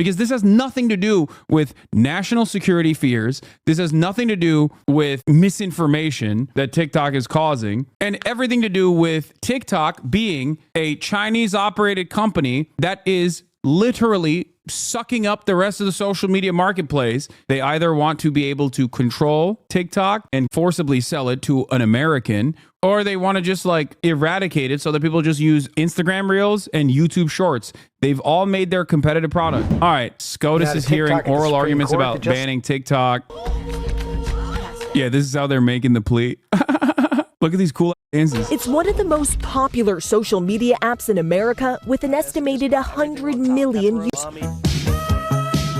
because this has nothing to do with national security fears. This has nothing to do with misinformation that TikTok is causing, and everything to do with TikTok being a Chinese operated company that is literally sucking up the rest of the social media marketplace. They either want to be able to control TikTok and forcibly sell it to an American, or they want to just like eradicate it so that people just use Instagram Reels and YouTube Shorts. They've all made their competitive product. All right, SCOTUS is hearing oral arguments about banning TikTok. Yeah, this is how they're making the plea. Look at these cool dances. It's one of the most popular social media apps in America with an estimated 100 million users.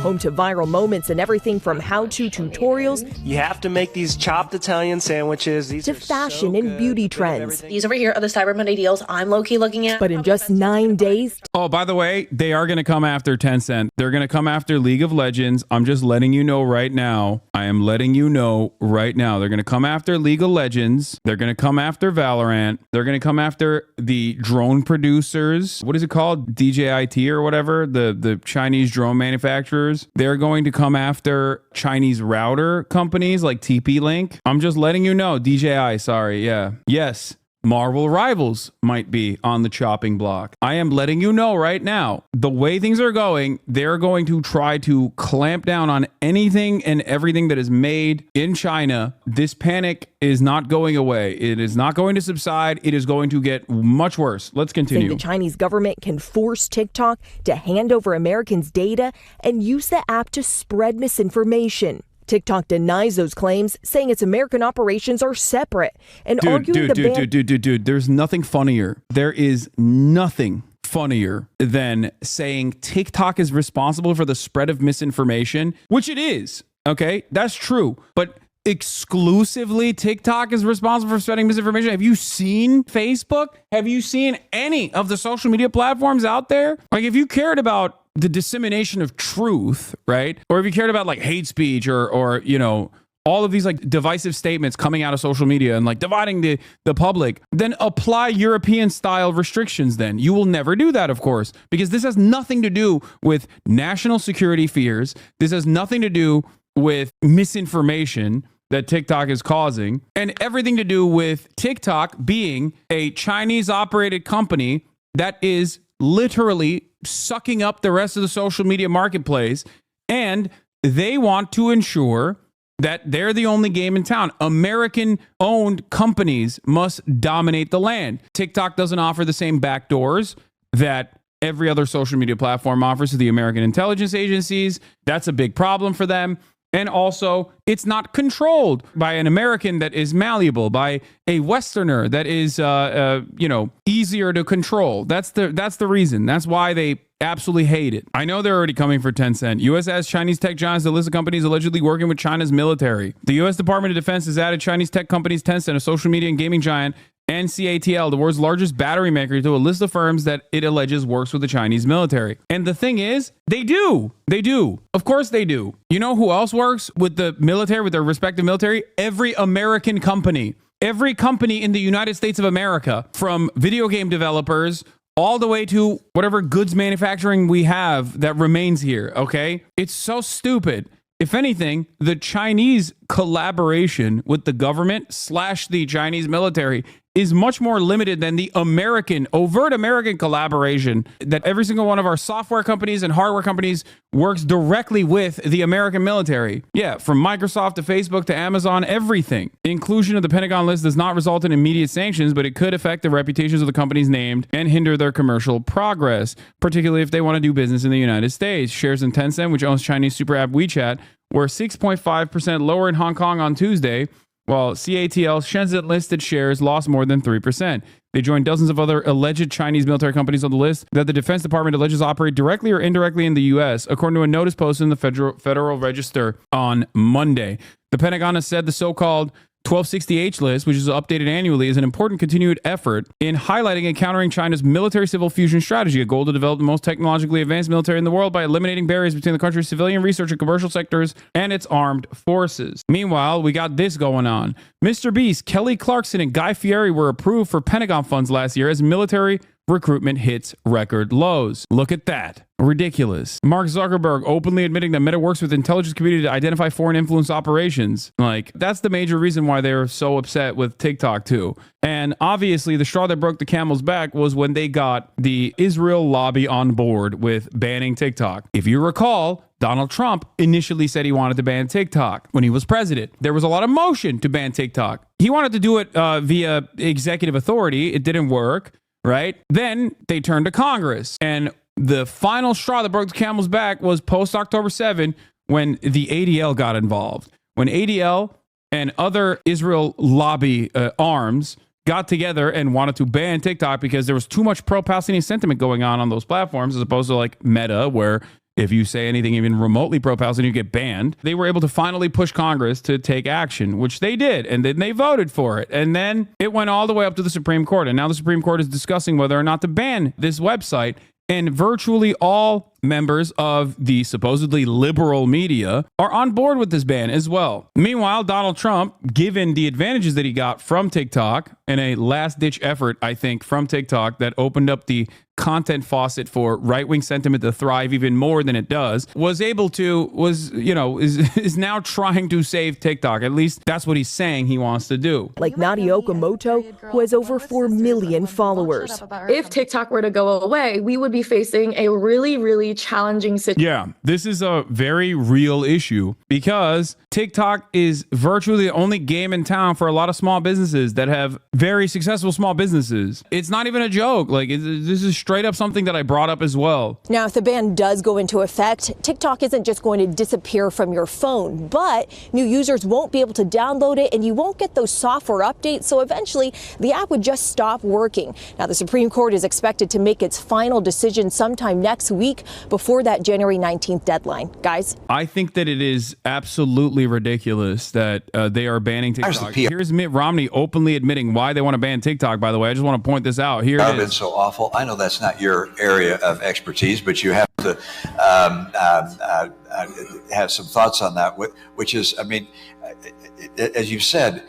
Home to viral moments and everything from how-to tutorials. You have to make these chopped Italian sandwiches. These to fashion and beauty trends. These over here are the Cyber Monday deals I'm low-key looking at. But in just 9 days. Oh, by the way, they are going to come after Tencent. They're going to come after League of Legends. I'm just letting you know right now. I am letting you know right now. They're going to come after League of Legends. They're going to come after Valorant. They're going to come after the drone producers. What is it called? DJI or whatever? The Chinese drone manufacturers. They're going to come after Chinese router companies like TP-Link. I'm just letting you know. DJI, sorry. Yeah. Yes. Marvel Rivals might be on the chopping block. I am letting you know right now, the way things are going, they're going to try to clamp down on anything and everything that is made in China. This panic is not going away. It is not going to subside. It is going to get much worse. Let's continue. Saying the Chinese government can force TikTok to hand over Americans' data and use the app to spread misinformation. TikTok denies those claims, saying its American operations are separate and arguing the ban. There's nothing funnier. There is nothing funnier than saying TikTok is responsible for the spread of misinformation, which it is. Okay, that's true. But exclusively TikTok is responsible for spreading misinformation. Have you seen Facebook? Have you seen any of the social media platforms out there? Like, if you cared about the dissemination of truth, right? Or if you cared about like hate speech or you know, all of these like divisive statements coming out of social media and like dividing the public, then apply European style restrictions. Then you will never do that, of course, because this has nothing to do with national security fears. This has nothing to do with misinformation that TikTok is causing, and everything to do with TikTok being a Chinese operated company that is literally sucking up the rest of the social media marketplace, and they want to ensure that they're the only game in town. American-owned companies must dominate the land. TikTok doesn't offer the same backdoors that every other social media platform offers to the American intelligence agencies. That's a big problem for them. And also, it's not controlled by an American that is malleable, by a Westerner that is, easier to control. That's the reason. That's why they absolutely hate it. I know they're already coming for Tencent. U.S. adds Chinese tech giants to list of companies allegedly working with China's military. The U.S. Department of Defense has added Chinese tech companies Tencent, a social media and gaming giant, and CATL, the world's largest battery maker, to a list of firms that it alleges works with the Chinese military. And the thing is, they do. They do. Of course they do. You know who else works with the military, with their respective military? Every American company. Every company in the United States of America, from video game developers all the way to whatever goods manufacturing we have that remains here, okay? It's so stupid. If anything, the Chinese collaboration with the government / the Chinese military is much more limited than the overt American collaboration that every single one of our software companies and hardware companies works directly with the American military. Yeah, from Microsoft to Facebook to Amazon, everything. Inclusion of the Pentagon list does not result in immediate sanctions, but it could affect the reputations of the companies named and hinder their commercial progress, particularly if they want to do business in the United States. Shares in Tencent, which owns Chinese super app WeChat, were 6.5% lower in Hong Kong on Tuesday, while CATL Shenzhen listed shares lost more than 3%. They joined dozens of other alleged Chinese military companies on the list that the Defense Department alleges operate directly or indirectly in the U.S., according to a notice posted in the Federal Register on Monday. The Pentagon has said the so-called 1260H list, which is updated annually, is an important continued effort in highlighting and countering China's military-civil fusion strategy, a goal to develop the most technologically advanced military in the world by eliminating barriers between the country's civilian research and commercial sectors and its armed forces. Meanwhile, we got this going on. Mr. Beast, Kelly Clarkson, and Guy Fieri were approved for Pentagon funds last year as military recruitment hits record lows. Look at that. Ridiculous. Mark Zuckerberg openly admitting that Meta works with the intelligence community to identify foreign influence operations. Like, that's the major reason why they're so upset with TikTok too. And obviously, the straw that broke the camel's back was when they got the Israel lobby on board with banning TikTok. If you recall, Donald Trump initially said he wanted to ban TikTok when he was president. There was a lot of motion to ban TikTok. He wanted to do it via executive authority. It didn't work, right? Then they turned to Congress. And the final straw that broke the camel's back was post-October 7 when the ADL got involved. When ADL and other Israel lobby arms got together and wanted to ban TikTok because there was too much pro-Palestinian sentiment going on those platforms, as opposed to like Meta, where if you say anything even remotely pro-Palestinian, you get banned. They were able to finally push Congress to take action, which they did. And then they voted for it. And then it went all the way up to the Supreme Court. And now the Supreme Court is discussing whether or not to ban this website. And virtually all members of the supposedly liberal media are on board with this ban as well. Meanwhile, Donald Trump, given the advantages that he got from TikTok in a last-ditch effort, I think, from TikTok that opened up the content faucet for right-wing sentiment to thrive even more than it does, is now trying to save TikTok. At least that's what he's saying he wants to do. Like Nadia Okamoto, who has over 4 million followers. If TikTok were to go away, we would be facing a really, really challenging situation. Yeah, this is a very real issue because TikTok is virtually the only game in town for a lot of small businesses that have very successful small businesses. It's not even a joke. Like, this is straight up something that I brought up as well. Now, if the ban does go into effect, TikTok isn't just going to disappear from your phone, but new users won't be able to download it and you won't get those software updates. So eventually the app would just stop working. Now, the Supreme Court is expected to make its final decision sometime next week before that January 19th deadline. Guys? I think that it is absolutely ridiculous that they are banning TikTok. Here's Mitt Romney openly admitting why they want to ban TikTok, by the way. I just want to point this out. Here it is. Been so awful. I know that's not your area of expertise, but you have to have some thoughts on that, which is, I mean, as you've said,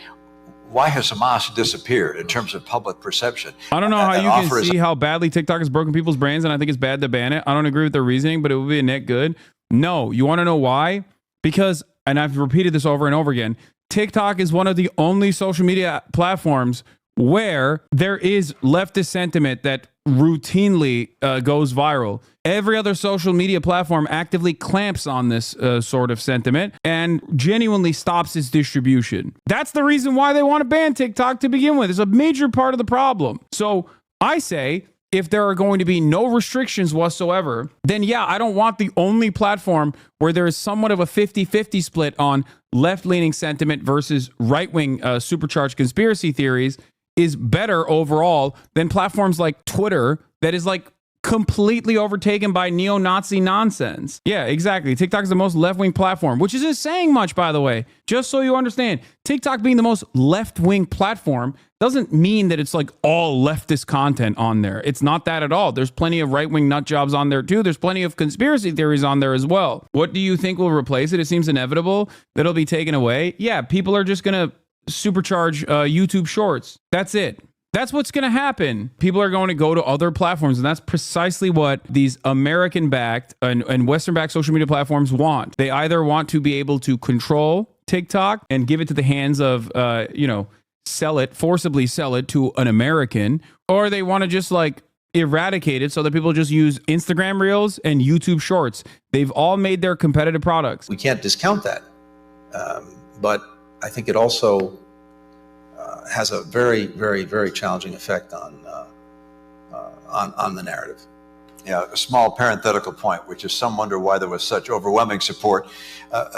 why has Hamas disappeared in terms of public perception? I don't know how you can see how badly TikTok has broken people's brains, and I think it's bad to ban it. I don't agree with their reasoning, but it would be a net good. No, you want to know why? Because, and I've repeated this over and over again, TikTok is one of the only social media platforms where there is leftist sentiment that routinely goes viral. Every other social media platform actively clamps on this sort of sentiment and genuinely stops its distribution. That's the reason why they want to ban TikTok to begin with. It's a major part of the problem. So I say, if there are going to be no restrictions whatsoever, then yeah, I don't want the only platform where there is somewhat of a 50-50 split on left-leaning sentiment versus right-wing supercharged conspiracy theories is better overall than platforms like Twitter that is like completely overtaken by neo-Nazi nonsense. Yeah, exactly. TikTok is the most left-wing platform, which isn't saying much, by the way. Just so you understand, TikTok being the most left-wing platform doesn't mean that it's like all leftist content on there. It's not that at all. There's plenty of right-wing nut jobs on there too. There's plenty of conspiracy theories on there as well. What do you think will replace it? It seems inevitable that it'll be taken away. Yeah, people are just going to supercharge YouTube Shorts. That's it. That's what's going to happen. People are going to go to other platforms, and that's precisely what these American-backed and Western-backed social media platforms want. They either want to be able to control TikTok and give it to the hands of, forcibly sell it to an American, or they want to just like eradicate it so that people just use Instagram Reels and YouTube Shorts. They've all made their competitive products. We can't discount that, but I think it also has a very, very, very challenging effect on the narrative. Yeah, a small parenthetical point, which is some wonder why there was such overwhelming support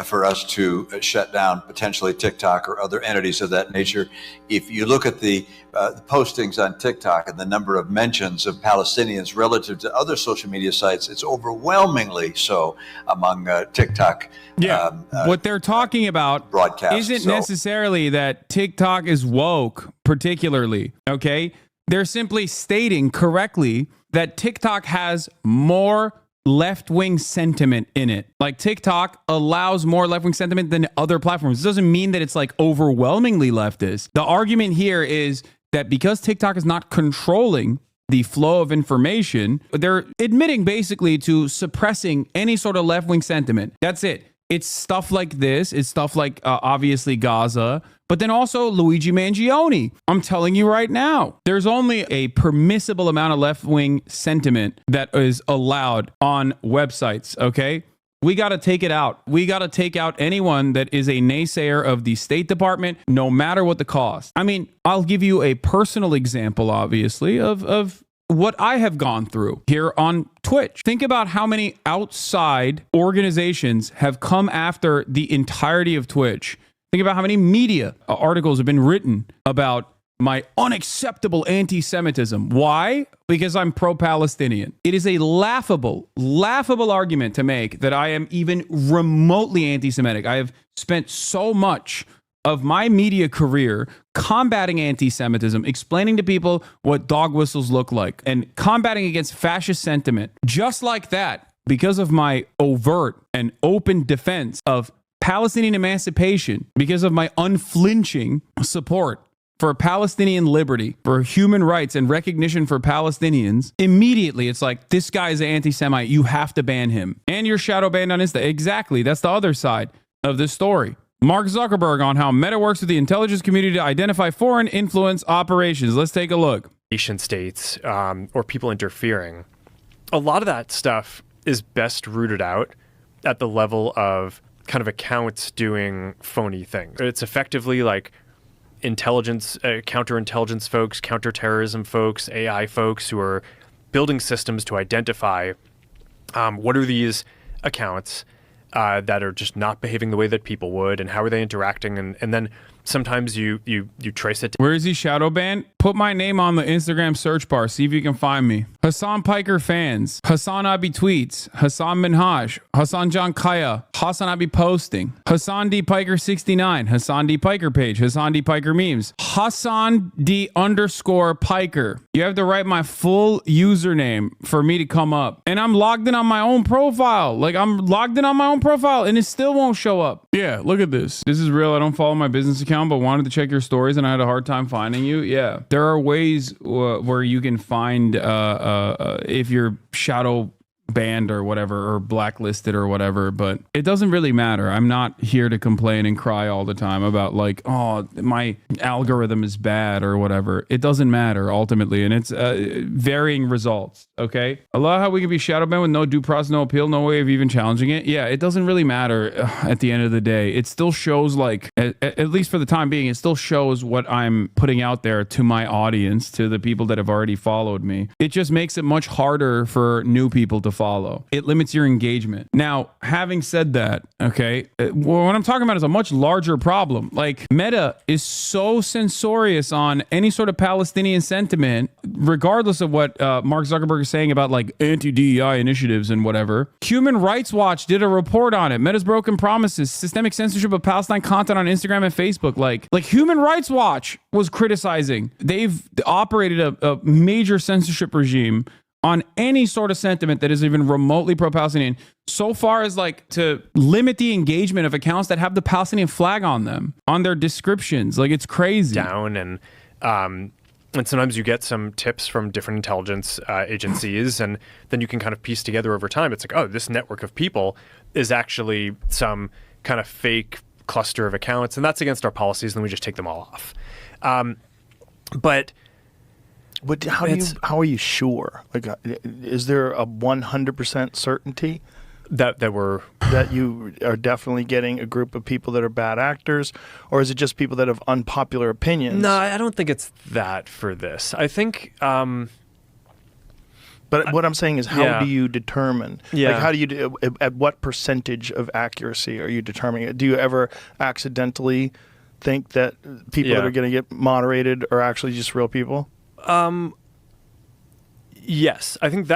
for us to shut down potentially TikTok or other entities of that nature. If you look at the postings on TikTok and the number of mentions of Palestinians relative to other social media sites, it's overwhelmingly so among TikTok. Yeah, what they're talking about isn't necessarily that TikTok is woke, particularly, okay? They're simply stating correctly that TikTok has more left-wing sentiment in it. Like TikTok allows more left-wing sentiment than other platforms. It doesn't mean that it's like overwhelmingly leftist. The argument here is that because TikTok is not controlling the flow of information. They're admitting basically to suppressing any sort of left-wing sentiment. That's it. It's stuff like this. It's stuff like obviously Gaza, but then also Luigi Mangione. I'm telling you right now, there's only a permissible amount of left-wing sentiment that is allowed on websites, okay? We got to take it out. We got to take out anyone that is a naysayer of the State Department, no matter what the cost. I mean, I'll give you a personal example, obviously, of what I have gone through here on Twitch. Think about how many outside organizations have come after the entirety of Twitch. Think about how many media articles have been written about my unacceptable anti-Semitism. Why? Because I'm pro-Palestinian. It is a laughable argument to make that I am even remotely anti-Semitic. I have spent so much of my media career combating anti-Semitism, explaining to people what dog whistles look like, and combating against fascist sentiment. Just like that, because of my overt and open defense of Palestinian emancipation, because of my unflinching support for Palestinian liberty, for human rights and recognition for Palestinians, immediately it's like, this guy is an anti-Semite, you have to ban him. And you're shadow banned on Insta. Exactly, that's the other side of this story. Mark Zuckerberg on how Meta works with the intelligence community to identify foreign influence operations. Let's take a look. Nation states or people interfering. A lot of that stuff is best rooted out at the level of kind of accounts doing phony things. It's effectively like intelligence, counterintelligence folks, counterterrorism folks, AI folks who are building systems to identify what are these accounts that are just not behaving the way that people would, and how are they interacting, and then sometimes you trace it. Where is he shadow banned? Put my name on the Instagram search bar. See if you can find me. Hassan Piker fans. HasanAbi tweets. Hassan Minhaj. Hassan John Kaya. HasanAbi posting. Hassan D Piker 69. Hassan D Piker page. Hassan D Piker memes. Hassan D _ Piker. You have to write my full username for me to come up. And I'm logged in on my own profile. Like, I'm logged in on my own profile and it still won't show up. Yeah, look at this. This is real. I don't follow my business account, but wanted to check your stories and I had a hard time finding you. Yeah. There are ways where you can find if you're shadow banned or whatever, or blacklisted or whatever, but it doesn't really matter. I'm not here to complain and cry all the time about like, oh, my algorithm is bad or whatever. It doesn't matter ultimately, and it's varying results. Okay, I love how we can be shadow banned with no due process, no appeal, no way of even challenging it. Yeah, it doesn't really matter at the end of the day. It still shows, like, at least for the time being, it still shows what I'm putting out there to my audience, to the people that have already followed me. It just makes it much harder for new people to follow. It limits your engagement. Now, having said that, okay, what I'm talking about is a much larger problem. Like, Meta is so censorious on any sort of Palestinian sentiment, regardless of what Mark Zuckerberg is saying about like anti-DEI initiatives and whatever. Human Rights Watch did a report on it. Meta's broken promises, systemic censorship of Palestine content on Instagram and Facebook. Like Human Rights Watch was criticizing. They've operated a major censorship regime on any sort of sentiment that is even remotely pro-Palestinian, so far as like to limit the engagement of accounts that have the Palestinian flag on them, on their descriptions. Like, it's crazy. Down and sometimes you get some tips from different intelligence agencies, and then you can kind of piece together over time. It's like, oh, this network of people is actually some kind of fake cluster of accounts, and that's against our policies, and then we just take them all off. But how are you sure? Like, is there a 100% certainty that you are definitely getting a group of people that are bad actors, or is it just people that have unpopular opinions? No, I don't think it's that for this. I think. But what I'm saying is, how do you determine? Yeah. Like, how do you at what percentage of accuracy are you determining it? Do you ever accidentally think that people that are going to get moderated are actually just real people? Yes, I think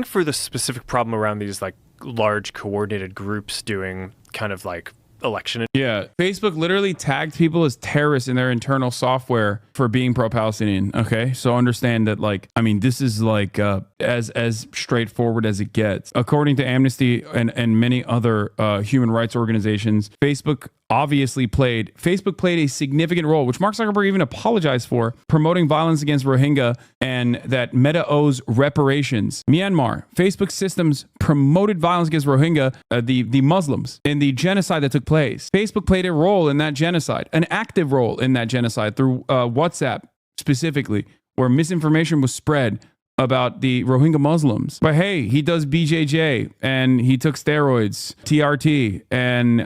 for the specific problem around these like large coordinated groups doing kind of like election. Yeah, Facebook literally tagged people as terrorists in their internal software for being pro-Palestinian. Okay, so understand that, like, I mean, this is like as straightforward as it gets. According to Amnesty and many other human rights organizations, Facebook Facebook played a significant role, which Mark Zuckerberg even apologized for, promoting violence against Rohingya and that Meta owes reparations. Myanmar, Facebook systems promoted violence against Rohingya, the Muslims, in the genocide that took place. Facebook played a role in that genocide, an active role in that genocide through WhatsApp specifically, where misinformation was spread about the Rohingya Muslims. But hey, he does BJJ and he took steroids, TRT, and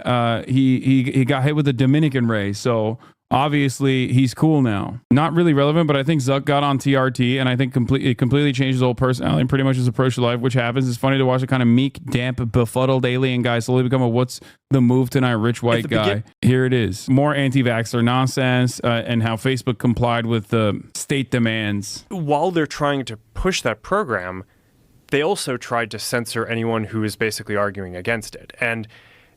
he got hit with a Dominican ray. So obviously he's cool now. Not really relevant, but I think Zuck got on TRT and I think it completely changed his whole personality and pretty much his approach to life, which happens. It's funny to watch a kind of meek, damp, befuddled alien guy slowly become a what's the move tonight rich white guy. Here it is. More anti-vaxxer nonsense and how Facebook complied with the state demands. While they're trying to push that program, they also tried to censor anyone who is basically arguing against it. And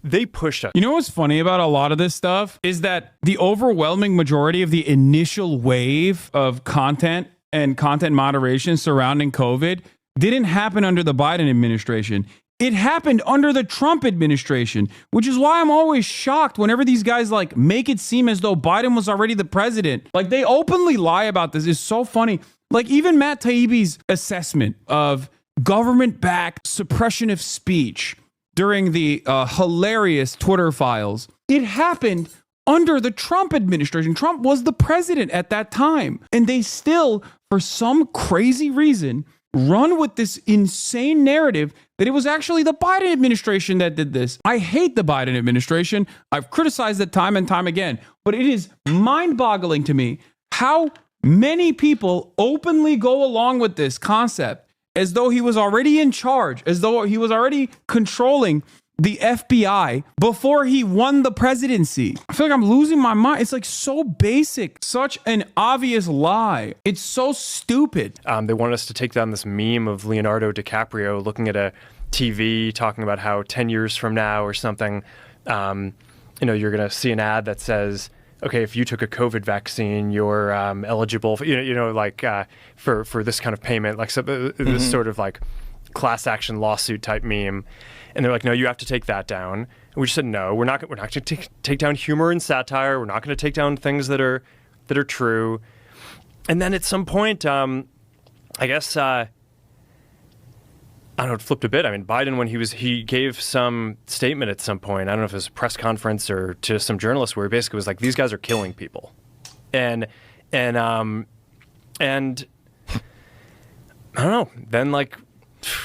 they pushed us. You know what's funny about a lot of this stuff is that the overwhelming majority of the initial wave of content and content moderation surrounding COVID didn't happen under the Biden administration. It happened under the Trump administration, which is why I'm always shocked whenever these guys like make it seem as though Biden was already the president. Like they openly lie about this. It's so funny. Like even Matt Taibbi's assessment of government-backed suppression of speech during the hilarious Twitter files, it happened under the Trump administration. Trump was the president at that time. And they still, for some crazy reason, run with this insane narrative that it was actually the Biden administration that did this. I hate the Biden administration. I've criticized it time and time again. But it is mind-boggling to me how many people openly go along with this concept as though he was already in charge, as though he was already controlling the FBI before he won the presidency. I feel like I'm losing my mind. It's like so basic, such an obvious lie. It's so stupid. They wanted us to take down this meme of Leonardo DiCaprio looking at a TV talking about how 10 years from now or something, you're going to see an ad that says, okay, if you took a COVID vaccine, you're eligible for, for this kind of payment, like this sort of like class action lawsuit type meme. And they're like, no, you have to take that down. And we just said, no, we're not going to take down humor and satire. We're not going to take down things that are true. And then at some point, I guess, I don't know, it flipped a bit. I mean, Biden, when he gave some statement at some point, I don't know if it was a press conference or to some journalists, where he basically was like, these guys are killing people. And I don't know, then like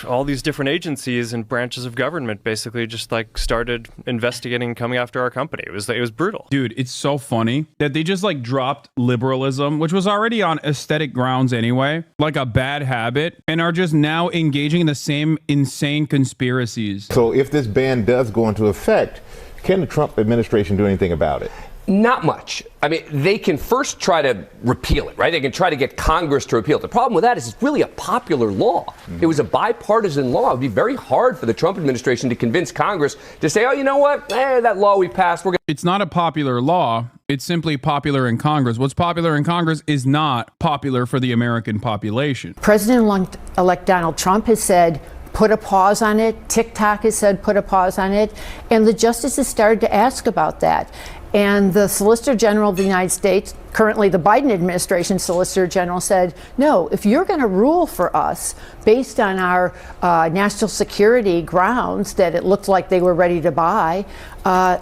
all these different agencies and branches of government basically just like started investigating and coming after our company. It was brutal. Dude, it's so funny that they just like dropped liberalism, which was already on aesthetic grounds anyway, like a bad habit, and are just now engaging in the same insane conspiracies. So if this ban does go into effect, can the Trump administration do anything about it? Not much. I mean, they can first try to repeal it, right? They can try to get Congress to repeal it. The problem with that is it's really a popular law. It was a bipartisan law. It would be very hard for the Trump administration to convince Congress to say, oh, you know what? That law we passed, we're going to... It's not a popular law. It's simply popular in Congress. What's popular in Congress is not popular for the American population. President-elect Donald Trump has said, put a pause on it. TikTok has said, put a pause on it. And the justices started to ask about that. And the Solicitor General of the United States, currently the Biden administration Solicitor General, said, no, if you're going to rule for us based on our national security grounds that it looked like they were ready to buy,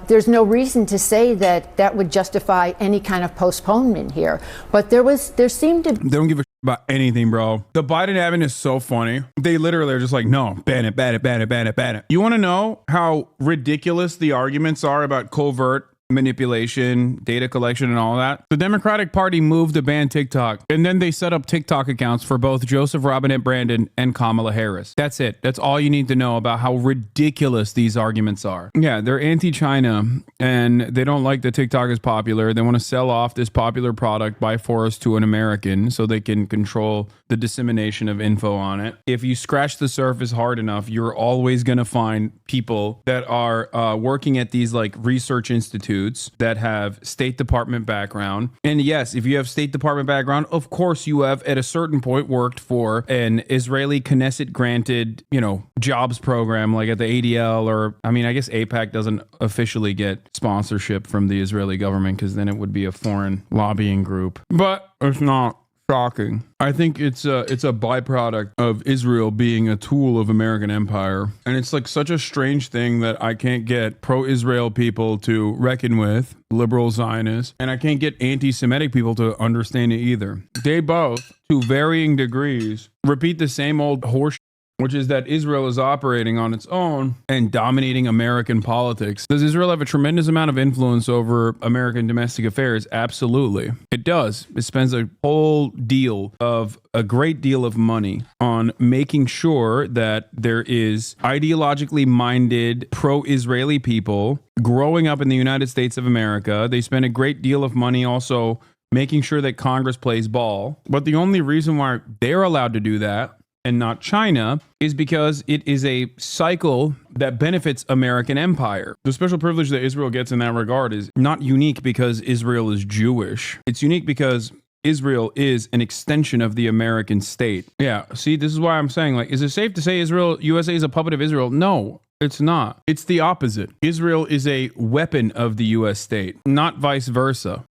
there's no reason to say that would justify any kind of postponement here. But there seemed to... They don't give a about anything, bro. The Biden admin is so funny. They literally are just like, no, ban it, ban it, ban it, ban it, ban it. You want to know how ridiculous the arguments are about covert manipulation, data collection, and all that? The Democratic Party moved to ban TikTok, and then they set up TikTok accounts for both Joseph Robinette Brandon and Kamala Harris. That's it. That's all you need to know about how ridiculous these arguments are. Yeah, they're anti-China, and they don't like that TikTok is popular. They want to sell off this popular product by force to an American so they can control the dissemination of info on it. If you scratch the surface hard enough, you're always going to find people that are working at these like research institutes institutes that have State Department background. And yes, if you have State Department background, of course you have at a certain point worked for an Israeli Knesset granted, jobs program like at the ADL, or I guess AIPAC doesn't officially get sponsorship from the Israeli government because then it would be a foreign lobbying group. But it's not shocking. I think it's a byproduct of Israel being a tool of American empire. And it's like such a strange thing that I can't get pro-Israel people to reckon with, liberal Zionists, and I can't get anti-Semitic people to understand it either. They both, to varying degrees, repeat the same old horse, which is that Israel is operating on its own and dominating American politics. Does Israel have a tremendous amount of influence over American domestic affairs? Absolutely. It does. It spends a great deal of money on making sure that there is ideologically minded pro-Israeli people growing up in the United States of America. They spend a great deal of money also making sure that Congress plays ball. But the only reason why they're allowed to do that and not China is because it is a cycle that benefits American empire. The special privilege that Israel gets in that regard is not unique because Israel is Jewish. It's unique because Israel is an extension of the American state. Yeah, see, this is why I'm saying, is it safe to say USA is a puppet of Israel? No, it's not. It's the opposite. Israel is a weapon of the US state, not vice versa.